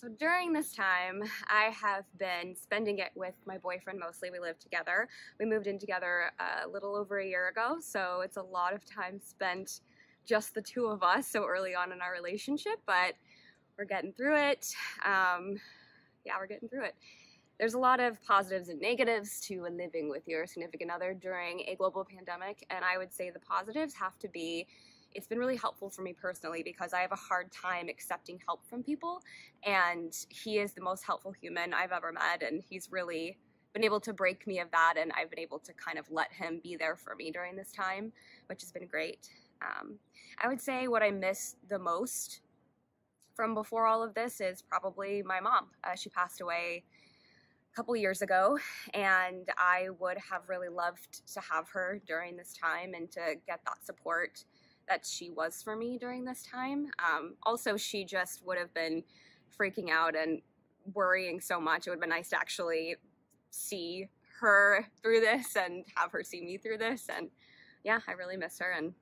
So during this time, I have been spending it with my boyfriend mostly. We live together. We moved in together a little over a year ago, so it's a lot of time spent just the two of us so early on in our relationship, but we're getting through it. We're getting through it. There's a lot of positives and negatives to living with your significant other during a global pandemic, and I would say the positives have to be it's been really helpful for me personally because I have a hard time accepting help from people, and he is the most helpful human I've ever met, and he's really been able to break me of that, and I've been able to kind of let him be there for me during this time, which has been great. I would say what I miss the most from before all of this is probably my mom. She passed away couple years ago, and I would have really loved to have her during this time and to get that support that she was for me during this time. Also, she just would have been freaking out and worrying so much. It would have been nice to actually see her through this and have her see me through this. And yeah, I really miss her, and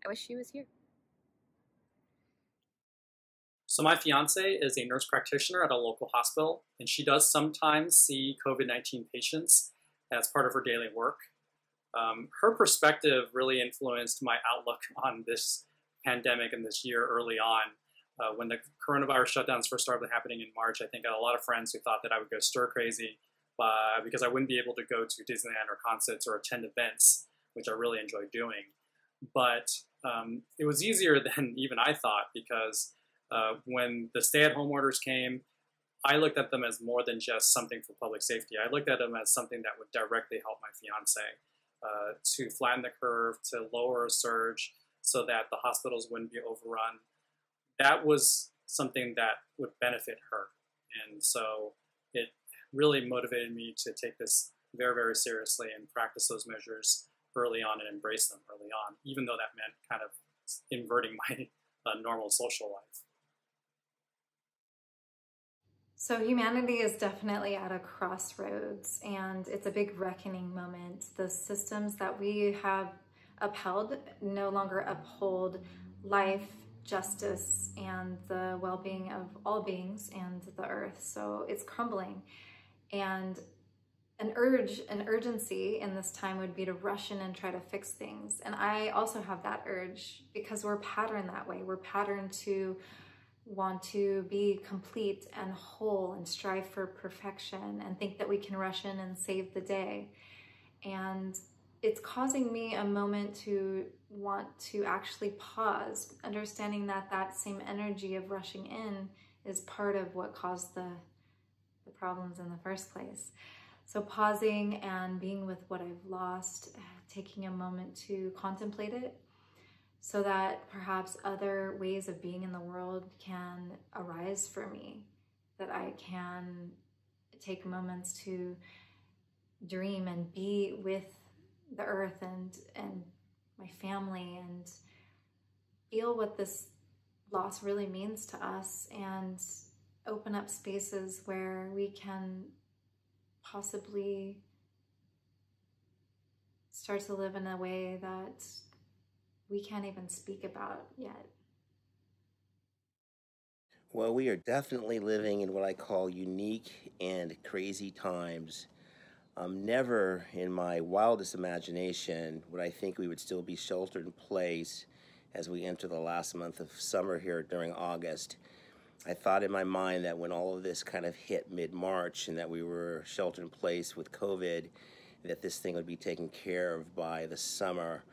I wish she was here. So my fiance is a nurse practitioner at a local hospital, and she does sometimes see COVID-19 patients as part of her daily work. Her perspective really influenced my outlook on this pandemic and this year early on. When the coronavirus shutdowns first started happening in March, I think I had a lot of friends who thought that I would go stir crazy because I wouldn't be able to go to Disneyland or concerts or attend events, which I really enjoy doing. But it was easier than even I thought because when the stay-at-home orders came, I looked at them as more than just something for public safety. I looked at them as something that would directly help my fiance to flatten the curve, to lower a surge so that the hospitals wouldn't be overrun. That was something that would benefit her. And so it really motivated me to take this very, very seriously and practice those measures early on and embrace them early on, even though that meant kind of inverting my normal social life. So humanity is definitely at a crossroads, and it's a big reckoning moment. The systems that we have upheld no longer uphold life, justice, and the well-being of all beings and the earth. So it's crumbling. And an urgency in this time would be to rush in and try to fix things. And I also have that urge because we're patterned that way. We're patterned to want to be complete and whole and strive for perfection and think that we can rush in and save the day. And it's causing me a moment to want to actually pause, understanding that that same energy of rushing in is part of what caused the problems in the first place. So pausing and being with what I've lost, taking a moment to contemplate it, so that perhaps other ways of being in the world can arise for me, that I can take moments to dream and be with the earth and my family and feel what this loss really means to us and open up spaces where we can possibly start to live in a way that we can't even speak about yet. Well, we are definitely living in what I call unique and crazy times. Never in my wildest imagination would I think we would still be sheltered in place as we enter the last month of summer here during August. I thought in my mind that when all of this kind of hit mid-March and that we were sheltered in place with COVID, that this thing would be taken care of by the summer.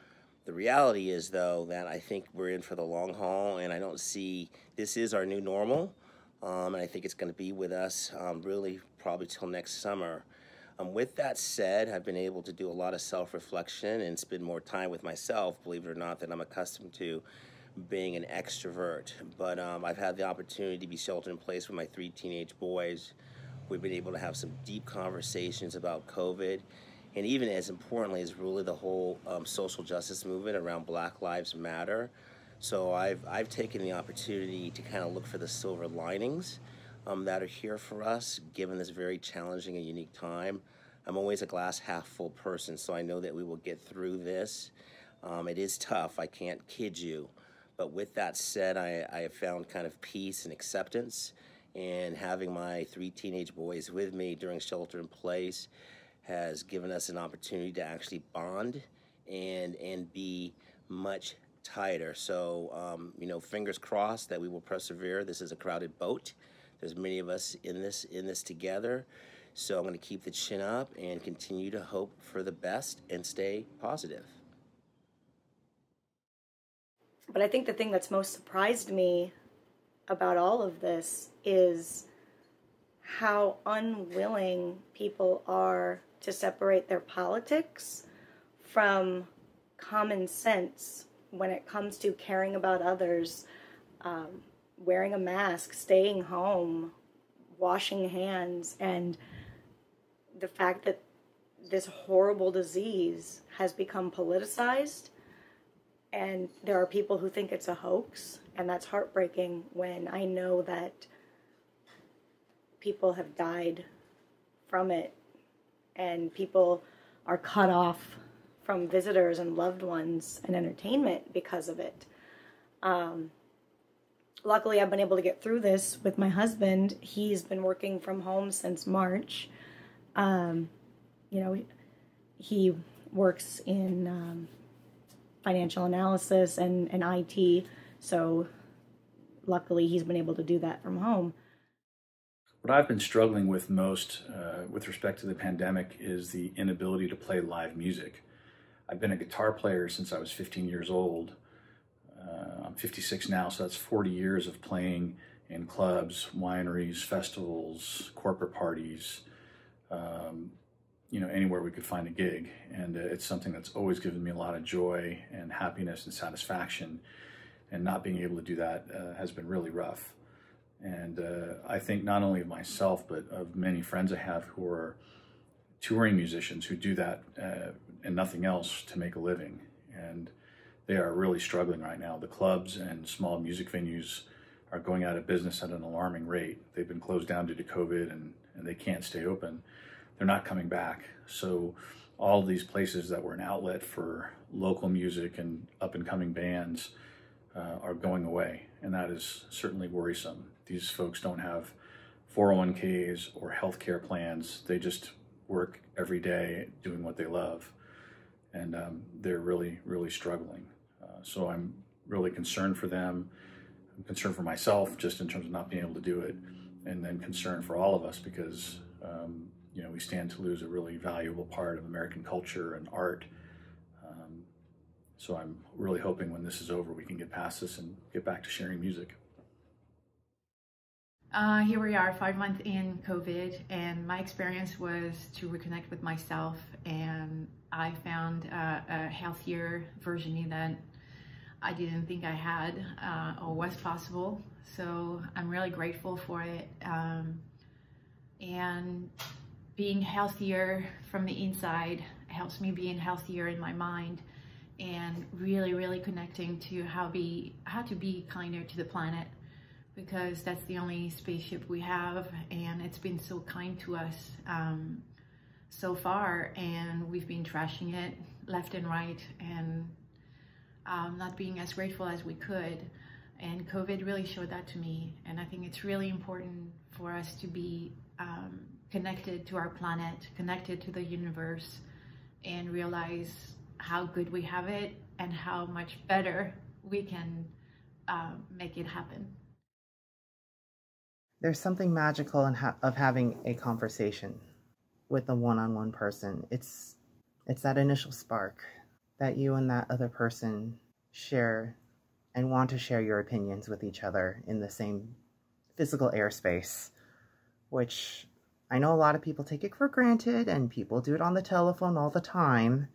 The reality is, though, that I think we're in for the long haul, and I don't see this is our new normal, and I think it's going to be with us really probably till next summer. With that said, I've been able to do a lot of self-reflection and spend more time with myself, believe it or not, than I'm accustomed to being an extrovert. But I've had the opportunity to be sheltered in place with my 3 teenage boys. We've been able to have some deep conversations about COVID. And even as importantly is really the whole social justice movement around Black Lives Matter. So I've taken the opportunity to kind of look for the silver linings that are here for us, given this very challenging and unique time. I'm always a glass half full person, so I know that we will get through this. It is tough, I can't kid you. But with that said, I have found kind of peace and acceptance and having my 3 teenage boys with me during shelter in place has given us an opportunity to actually bond and be much tighter. So, fingers crossed that we will persevere. This is a crowded boat. There's many of us in this together. So I'm going to keep the chin up and continue to hope for the best and stay positive. But I think the thing that's most surprised me about all of this is how unwilling people are to separate their politics from common sense when it comes to caring about others, wearing a mask, staying home, washing hands, and the fact that this horrible disease has become politicized, and there are people who think it's a hoax, and that's heartbreaking when I know that people have died from it, and people are cut off from visitors and loved ones and entertainment because of it. Luckily, I've been able to get through this with my husband. He's been working from home since March. He works in financial analysis and IT, so luckily he's been able to do that from home. What I've been struggling with most with respect to the pandemic is the inability to play live music. I've been a guitar player since I was 15 years old. I'm 56 now, so that's 40 years of playing in clubs, wineries, festivals, corporate parties, anywhere we could find a gig. And it's something that's always given me a lot of joy and happiness and satisfaction. And not being able to do that has been really rough. And I think not only of myself, but of many friends I have who are touring musicians who do that and nothing else to make a living. And they are really struggling right now. The clubs and small music venues are going out of business at an alarming rate. They've been closed down due to COVID and they can't stay open. They're not coming back. So all of these places that were an outlet for local music and up and coming bands are going away. And that is certainly worrisome. These folks don't have 401ks or healthcare plans. They just work every day doing what they love. And they're really, really struggling. So I'm really concerned for them. I'm concerned for myself just in terms of not being able to do it. And then concerned for all of us because, we stand to lose a really valuable part of American culture and art. So I'm really hoping when this is over, we can get past this and get back to sharing music. Here we are 5 months in COVID, and my experience was to reconnect with myself, and I found a healthier version of me that I didn't think I had or was possible. So I'm really grateful for it. And being healthier from the inside helps me being healthier in my mind, and really, really connecting to how to be kinder to the planet, because that's the only spaceship we have, and it's been so kind to us so far, and we've been trashing it left and right, and not being as grateful as we could. And COVID really showed that to me, and I think it's really important for us to be connected to our planet, connected to the universe, and realize how good we have it and how much better we can make it happen. There's something magical of having a conversation with a one-on-one person. It's that initial spark that you and that other person share and want to share your opinions with each other in the same physical airspace, which I know a lot of people take it for granted and people do it on the telephone all the time,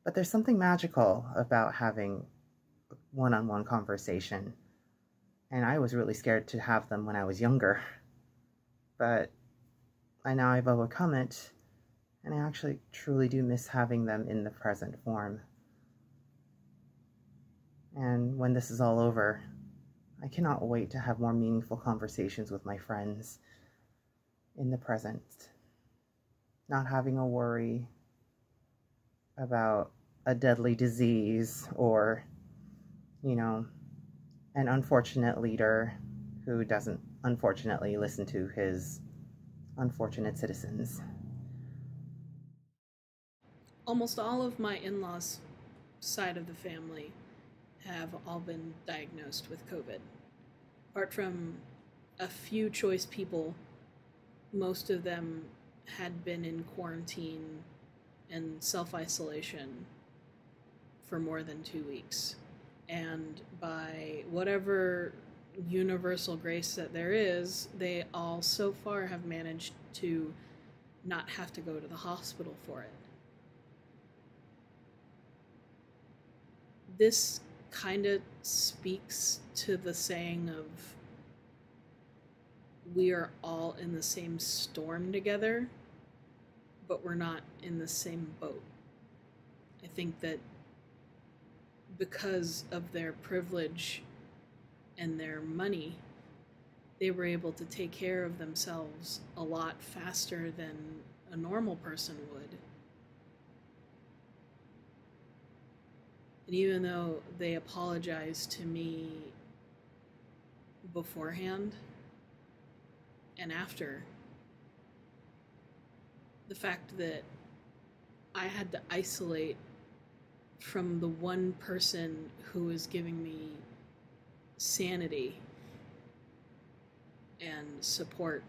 but there's something magical about having one-on-one conversation. And I was really scared to have them when I was younger, but now I've overcome it, and I actually truly do miss having them in the present form. And when this is all over, I cannot wait to have more meaningful conversations with my friends in the present, not having a worry about a deadly disease or, an unfortunate leader who doesn't unfortunately listen to his unfortunate citizens. Almost all of my in-laws' side of the family have all been diagnosed with COVID. Apart from a few choice people, most of them had been in quarantine and self-isolation for more than 2 weeks. And by whatever universal grace that there is, they all so far have managed to not have to go to the hospital for it. This kind of speaks to the saying of we are all in the same storm together, but we're not in the same boat. I think that because of their privilege and their money, they were able to take care of themselves a lot faster than a normal person would. And even though they apologized to me beforehand and after, the fact that I had to isolate from the one person who is giving me sanity and support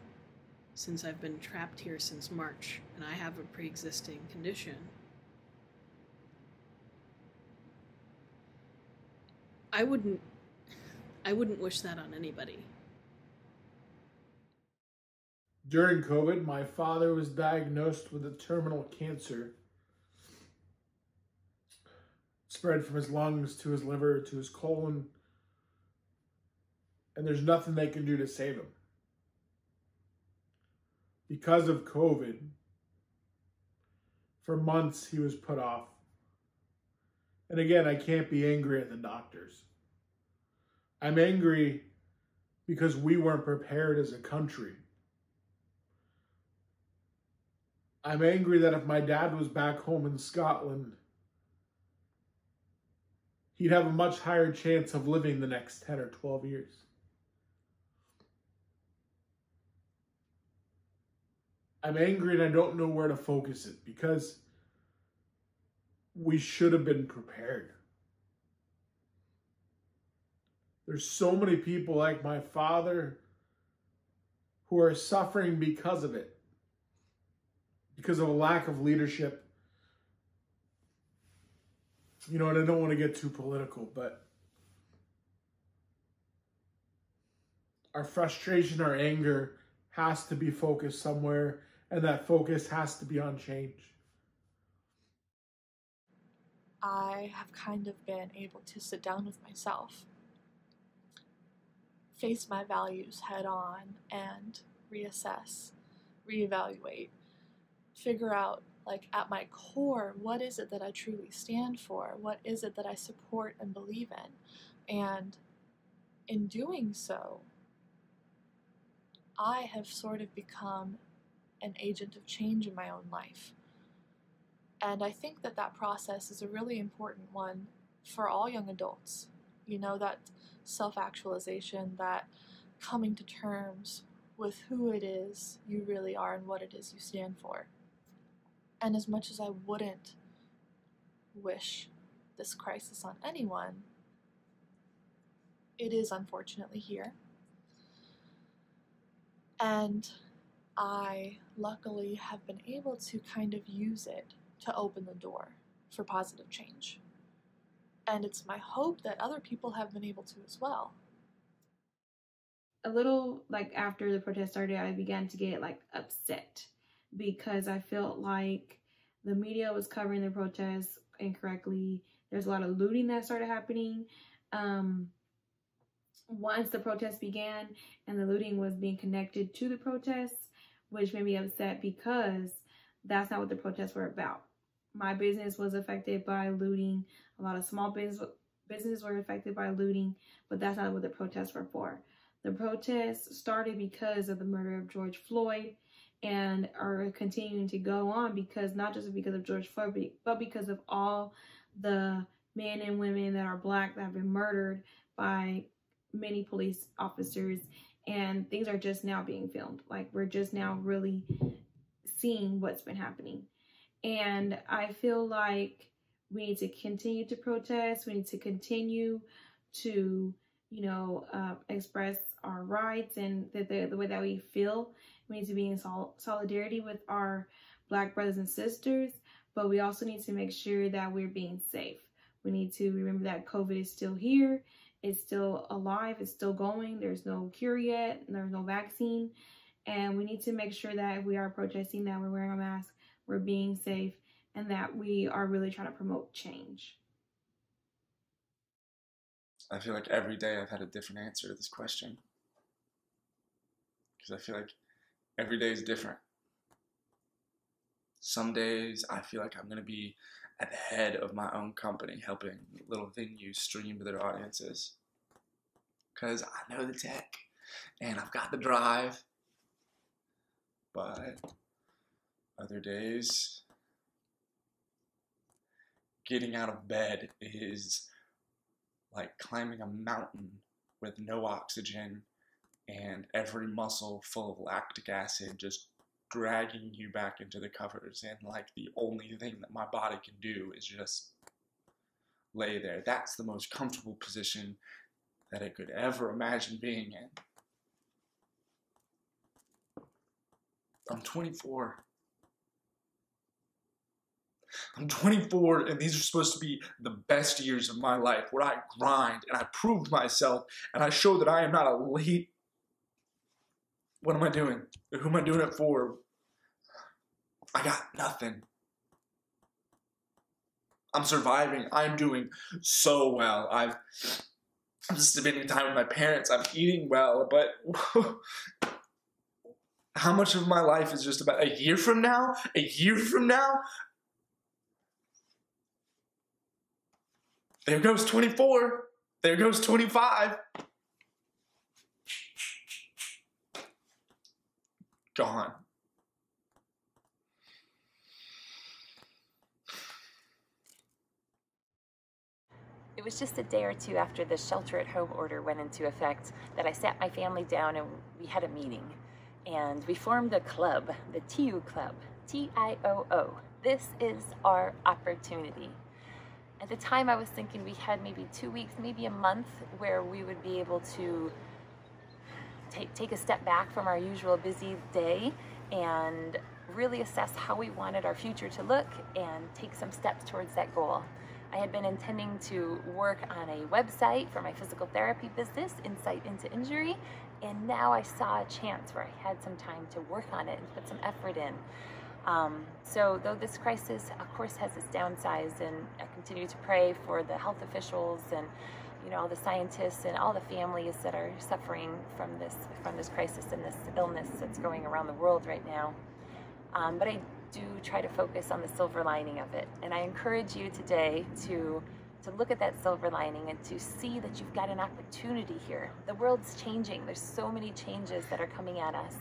since I've been trapped here since March and I have a pre-existing condition. I wouldn't wish that on anybody. During COVID, my father was diagnosed with a terminal cancer. It spread from his lungs to his liver to his colon, and there's nothing they can do to save him. Because of COVID, for months he was put off. And again, I can't be angry at the doctors. I'm angry because we weren't prepared as a country. I'm angry that if my dad was back home in Scotland, he'd have a much higher chance of living the next 10 or 12 years. I'm angry and I don't know where to focus it because we should have been prepared. There's so many people like my father who are suffering because of it, because of a lack of leadership. You know, and I don't want to get too political, but our frustration, our anger has to be focused somewhere, and that focus has to be on change. I have kind of been able to sit down with myself, face my values head on, and reassess, reevaluate, figure out, like, at my core, what is it that I truly stand for? What is it that I support and believe in? And in doing so, I have sort of become an agent of change in my own life. And I think that that process is a really important one for all young adults. You know, that self-actualization, that coming to terms with who it is you really are and what it is you stand for. And as much as I wouldn't wish this crisis on anyone, it is unfortunately here. And I luckily have been able to kind of use it to open the door for positive change. And it's my hope that other people have been able to as well. A little like after the protest started, I began to get like upset because I felt like the media was covering the protests incorrectly. There's a lot of looting that started happening. Once the protest began and the looting was being connected to the protests, which made me upset because that's not what the protests were about. My business was affected by looting. A lot of small businesses were affected by looting, but that's not what the protests were for. The protests started because of the murder of George Floyd and are continuing to go on because not just because of George Floyd, but because of all the men and women that are Black that have been murdered by many police officers and things are just now being filmed. Like, we're just now really seeing what's been happening. And I feel like we need to continue to protest. We need to continue to, you know, express our rights and the way that we feel. We need to be in solidarity with our Black brothers and sisters, but we also need to make sure that we're being safe. We need to remember that COVID is still here. It's still alive. It's still going. There's no cure yet. There's no vaccine. And we need to make sure that if we are protesting, that we're wearing a mask, we're being safe, and that we are really trying to promote change. I feel like every day I've had a different answer to this question. Because I feel like every day is different. Some days I feel like I'm going to be at the head of my own company, helping little venues stream to their audiences. Because I know the tech, and I've got the drive. But other days, getting out of bed is like climbing a mountain with no oxygen and every muscle full of lactic acid just dragging you back into the covers, and like the only thing that my body can do is just lay there. That's the most comfortable position that I could ever imagine being in. I'm 24. I'm 24, and these are supposed to be the best years of my life, where I grind and I proved myself and I show that I am not a late. What am I doing? Who am I doing it for? I got nothing. I'm surviving. I'm doing so well. I'm spending time with my parents. I'm eating well, but how much of my life is just about a year from now? A year from now? There goes 24. There goes 25. Gone. It was just a day or two after the shelter-at-home order went into effect that I sat my family down and we had a meeting. And we formed a club, the TIOO Club, T-I-O-O. This is our opportunity. At the time I was thinking we had maybe 2 weeks, maybe a month, where we would be able to take a step back from our usual busy day and really assess how we wanted our future to look and take some steps towards that goal. I had been intending to work on a website for my physical therapy business, Insight into Injury, and now I saw a chance where I had some time to work on it and put some effort in. So though this crisis, of course, has its downsides, and I continue to pray for the health officials and, you know, all the scientists and all the families that are suffering from this crisis and this illness that's going around the world right now. But I do try to focus on the silver lining of it, and I encourage you today to look at that silver lining and to see that you've got an opportunity here. The world's changing. There's so many changes that are coming at us.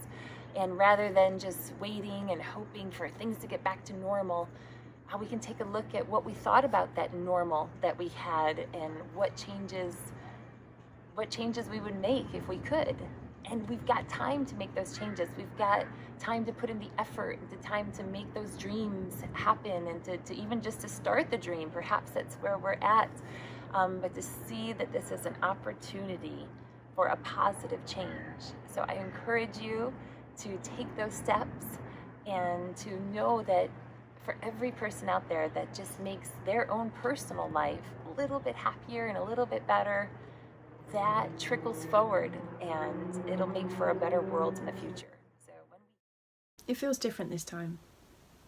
And rather than just waiting and hoping for things to get back to normal, we can take a look at what we thought about that normal that we had and what changes we would make if we could. And we've got time to make those changes. We've got time to put in the effort, the time to make those dreams happen, and to even just to start the dream. Perhaps that's where we're at. But to see that this is an opportunity for a positive change. So I encourage you to take those steps and to know that for every person out there that just makes their own personal life a little bit happier and a little bit better, that trickles forward and it'll make for a better world in the future. So it feels different this time.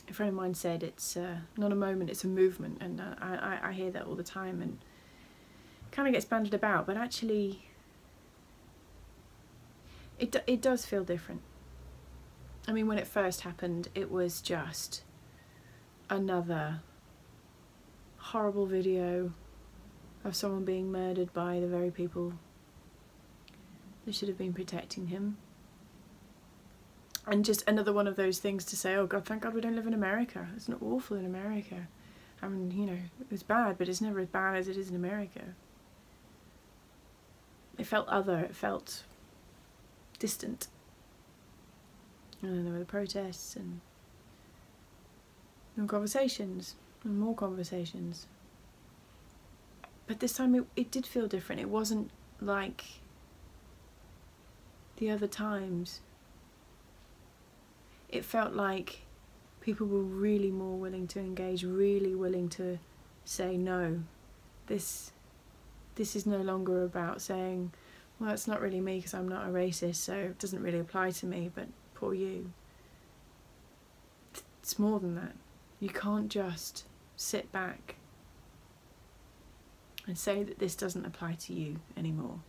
A friend of mine said it's not a moment, it's a movement, and I hear that all the time and kind of gets bandied about, but actually it does feel different. I mean, when it first happened, it was just another horrible video of someone being murdered by the very people that should have been protecting him. And just another one of those things to say, oh God, thank God we don't live in America. It's not awful in America. I mean, you know, it's bad, but it's never as bad as it is in America. It felt other, it felt distant. And then there were the protests and conversations and more conversations. But this time it did feel different. It wasn't like the other times. It felt like people were really more willing to engage, really willing to say no. This is no longer about saying, well, it's not really me because I'm not a racist, so it doesn't really apply to me, but poor you. It's more than that. You can't just sit back and say that this doesn't apply to you anymore.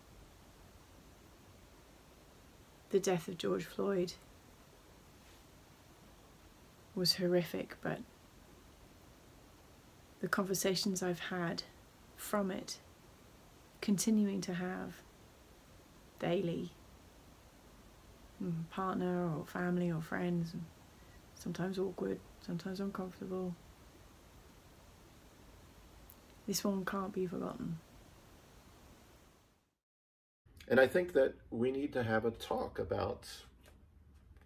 The death of George Floyd was horrific, but the conversations I've had from it, continuing to have daily, partner or family or friends, sometimes awkward, sometimes uncomfortable. This one can't be forgotten. And I think that we need to have a talk about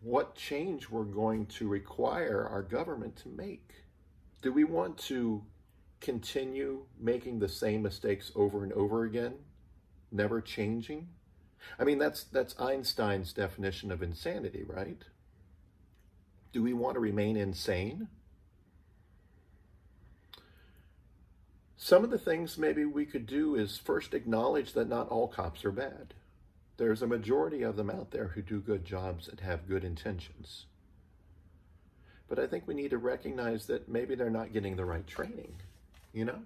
what change we're going to require our government to make. Do we want to continue making the same mistakes over and over again, never changing? I mean, that's Einstein's definition of insanity, right? Do we want to remain insane? Some of the things maybe we could do is first acknowledge that not all cops are bad. There's a majority of them out there who do good jobs and have good intentions. But I think we need to recognize that maybe they're not getting the right training, you know?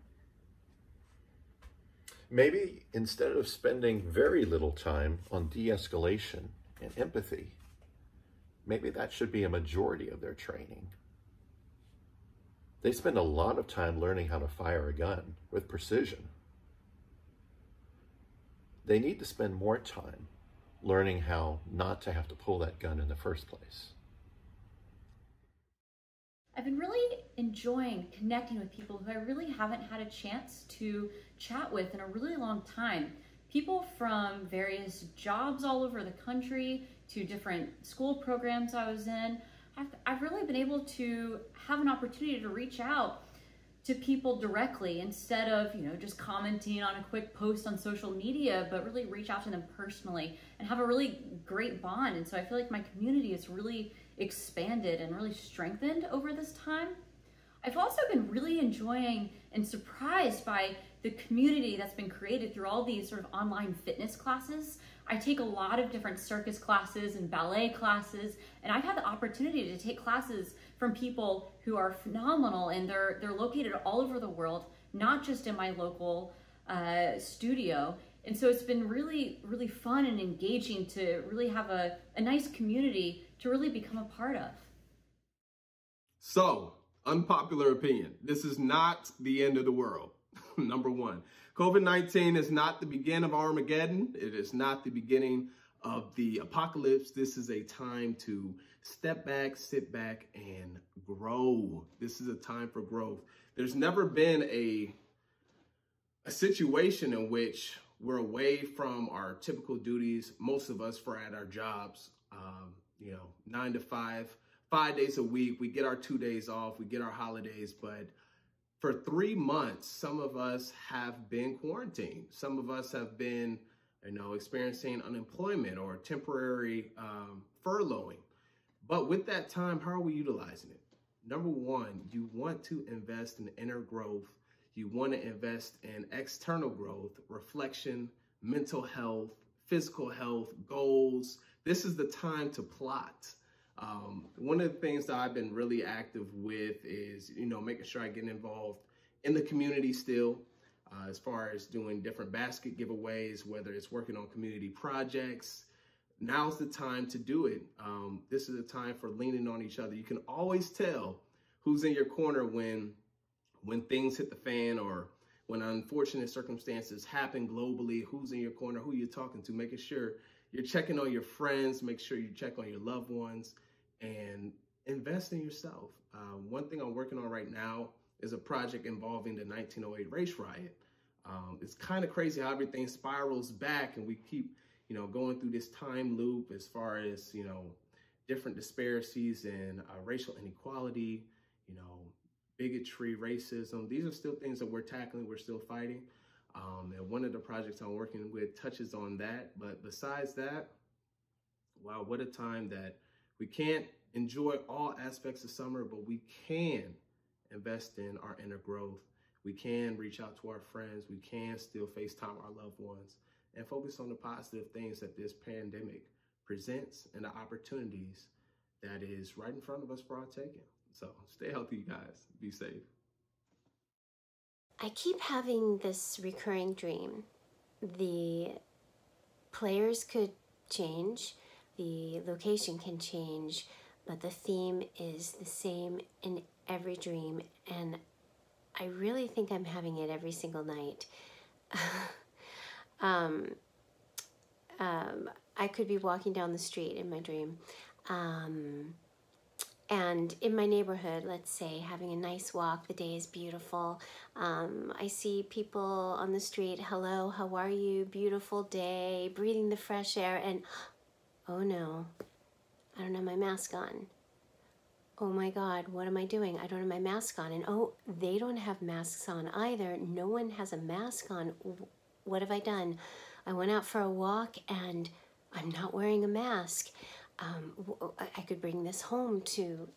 Maybe instead of spending very little time on de-escalation and empathy, maybe that should be a majority of their training. They spend a lot of time learning how to fire a gun with precision. They need to spend more time learning how not to have to pull that gun in the first place. I've been really enjoying connecting with people who I really haven't had a chance to chat with in a really long time. People from various jobs all over the country to different school programs I was in. I've really been able to have an opportunity to reach out to people directly instead of, just commenting on a quick post on social media, but really reach out to them personally and have a really great bond. And so I feel like my community has really expanded and really strengthened over this time. I've also been really enjoying and surprised by the community that's been created through all these sort of online fitness classes. I take a lot of different circus classes and ballet classes, and I've had the opportunity to take classes from people who are phenomenal, and they're located all over the world, not just in my local studio. And so it's been really, really fun and engaging to really have a nice community to really become a part of. So, unpopular opinion. This is not the end of the world. Number one, COVID-19 is not the beginning of Armageddon. It is not the beginning of the apocalypse. This is a time to step back, sit back, and grow. This is a time for growth. There's never been a situation in which we're away from our typical duties. Most of us are at our jobs, 9 to 5, 5 days a week. We get our 2 days off, we get our holidays, but for 3 months, some of us have been quarantined. Some of us have been, experiencing unemployment or temporary furloughing. But with that time, how are we utilizing it? Number one, you want to invest in inner growth. You want to invest in external growth, reflection, mental health, physical health, goals. This is the time to plot. One of the things that I've been really active with is, making sure I get involved in the community still, as far as doing different basket giveaways, whether it's working on community projects. Now's the time to do it. This is a time for leaning on each other. You can always tell who's in your corner when things hit the fan or when unfortunate circumstances happen globally, who's in your corner, who you're talking to, making sure you're checking on your friends, make sure you check on your loved ones, and invest in yourself. One thing I'm working on right now is a project involving the 1908 race riot. It's kind of crazy how everything spirals back and we keep going through this time loop as far as, different disparities in racial inequality, bigotry, racism. These are still things that we're tackling, we're still fighting. And one of the projects I'm working with touches on that. But besides that, wow, what a time that we can't enjoy all aspects of summer, but we can invest in our inner growth. We can reach out to our friends. We can still FaceTime our loved ones and focus on the positive things that this pandemic presents and the opportunities that is right in front of us for our taking. So stay healthy, you guys. Be safe. I keep having this recurring dream. The players could change, the location can change, but the theme is the same in every dream, and I really think I'm having it every single night. I could be walking down the street in my dream, and in my neighborhood, let's say, having a nice walk, the day is beautiful. I see people on the street, hello, how are you, beautiful day, breathing the fresh air, and oh no, I don't have my mask on. Oh my God, what am I doing? I don't have my mask on. And oh, they don't have masks on either. No one has a mask on. What have I done? I went out for a walk and I'm not wearing a mask. I could bring this home to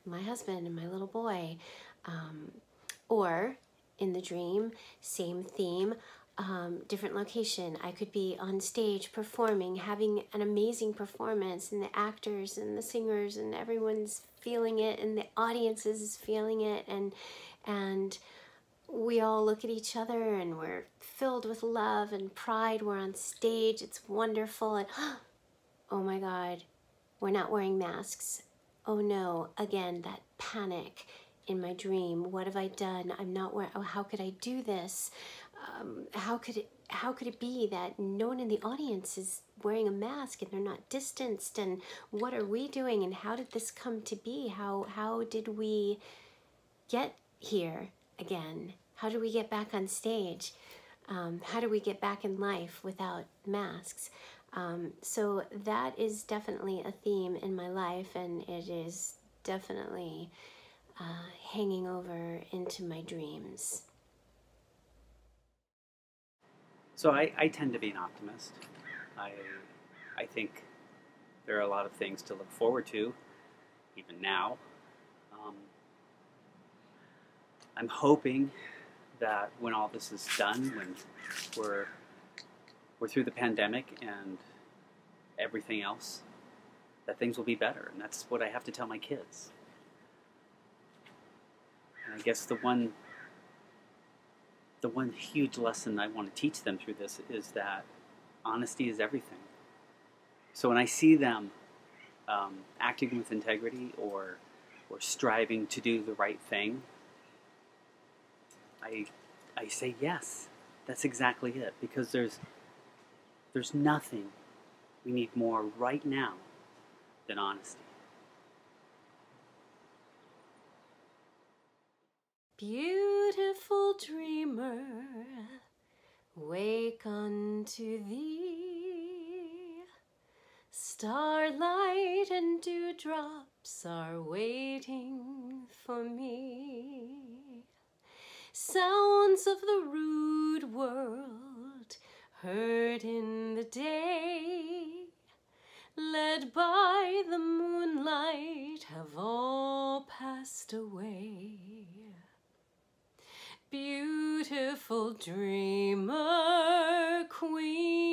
my husband and my little boy. Or in the dream, same theme, different location. I could be on stage performing, having an amazing performance, and the actors and the singers and everyone's feeling it, and the audience is feeling it, and we all look at each other and we're filled with love and pride. We're on stage, it's wonderful, and oh my God, we're not wearing masks. Oh no, again, that panic in my dream. What have I done? I'm not wearing, oh, how could I do this? How could it be that no one in the audience is wearing a mask and they're not distanced? And what are we doing? And how did this come to be? How did we get here again? How do we get back on stage? How do we get back in life without masks? So that is definitely a theme in my life, and it is definitely hanging over into my dreams. So I tend to be an optimist. I think there are a lot of things to look forward to, even now. I'm hoping that when all this is done, when we're through the pandemic and everything else, that things will be better, and that's what I have to tell my kids. And I guess the one huge lesson I want to teach them through this is that honesty is everything. So when I see them acting with integrity or striving to do the right thing, I say yes, that's exactly it, because there's nothing we need more right now than honesty. Beautiful dreamer, wake unto thee. Starlight and dewdrops are waiting for me. Sounds of the rude world heard in the day, led by the moonlight, have all passed away. Beautiful dreamer, queen